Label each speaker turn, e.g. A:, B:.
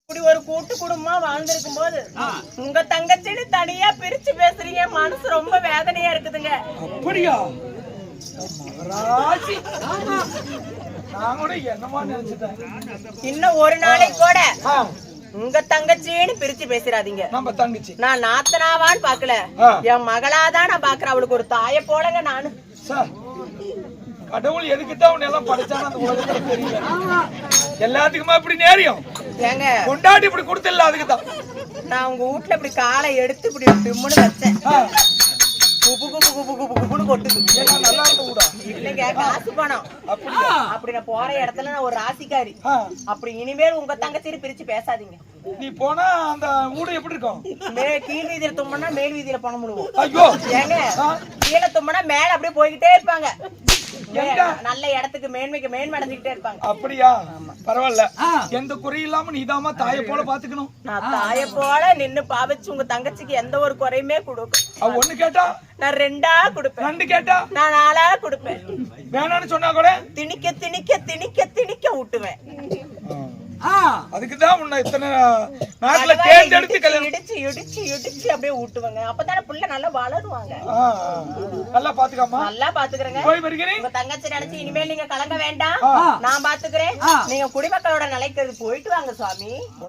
A: இப்படி ஒரு கூட்டு குடும்பமா வாழ்ந்திருக்கும் போது உங்க தங்கச்சின்னு தனியா பிரிச்சு பேசுறீங்க, மனசு ரொம்ப வேதனையா இருக்குதுங்க.
B: அப்படியா? நான் கூட என்னமா நினைச்சிட்டேன்.
A: இன்னும் ஒரு நாளைக்கு கூட உங்க தங்கச்சின்னு பிரிச்சு பேசிடாதீங்க.
B: நம்ம தங்கச்சி
A: நான் நாத்தனாவான்னு பாக்கல, என் மகளாதான் நான் பாக்குறேன். அவளுக்கு ஒரு தாய போலங்க நானு.
B: கடவுள் எதுக்குதான் உன்னை எல்லாம் படைச்சான்னு அந்த உலகத்துல தெரியல. எல்லாத்துக்குமா இப்படி நேரியம்
A: ஏங்க
B: கொண்டாடி இப்படி கொடுத்துல அதுக்குதான்
A: நான் உங்க வீட்டுல இப்படி காலை எடுத்து இப்படி டிம்முன்னு வச்சேன். குபு குபு குபு குபு குபுன்னு கொட்டுது.
B: நல்லா இருந்த ஊடா
A: இல்லைங்க, காசு பணம். அப்படி நான் போற இடத்துல நான் ஒரு ராசிக்காரி. அப்படி இனிமேல் உங்க தங்கச்சின்னு பிரிச்சு பேசாதீங்க.
B: நீ போனா அந்த ஊடு எப்படி இருக்கும்?
A: கீழ் வீதியில தும்பனா மேல் வீதியில பணம் முழுவோம்.
B: ஐயோ
A: ஏங்க கீழே தும்பனா மேல அப்படியே போய்கிட்டே இருப்பாங்க. நல்ல இடத்துக்கு மேன்மைக்கு மேன்மை அடைஞ்சுக்கிட்டே இருப்பாங்க.
B: அப்படியா? பரவாயில்ல, எந்த குறையும் இல்லாம நீதாமா தாயை போல பாத்துக்கணும்.
A: நான் தாயை போல நின்னு பாவிச்சு உங்க தங்கச்சிக்கு எந்த ஒரு குறையுமே கொடுக்கும்.
B: அவ ஒண்ணு கேட்டா
A: நான் 2ஆ கொடுப்பேன்,
B: 2 கேட்டா
A: நான் 4ஆ கொடுப்பேன்.
B: வேணான்னு சொன்னா கூட
A: திணிக்க திணிக்க திணிக்க திணிக்க ஊட்டுவேன்.
B: அதுக்குதான் உன்னை இத்தனை நாட்டுல தேர்ந்தெடுத்து கல்யாணம்
A: இடிச்சு இடிச்சு இடிச்சு அப்படியே ஊட்டுவாங்க. அப்பதானே புள்ள நல்லா வளருவாங்க.
B: நல்லா பாத்துக்காமா?
A: நல்லா பாத்துக்கிறேங்க.
B: போய் வருகிறேன்.
A: உங்க தங்கச்சி நினைச்சு இனிமேல் நீங்க கலங்க வேண்டாம், நான் பாத்துக்கிறேன். நீங்க குடிமக்களோட நிலைக்கிறது போயிட்டு வாங்க சுவாமி.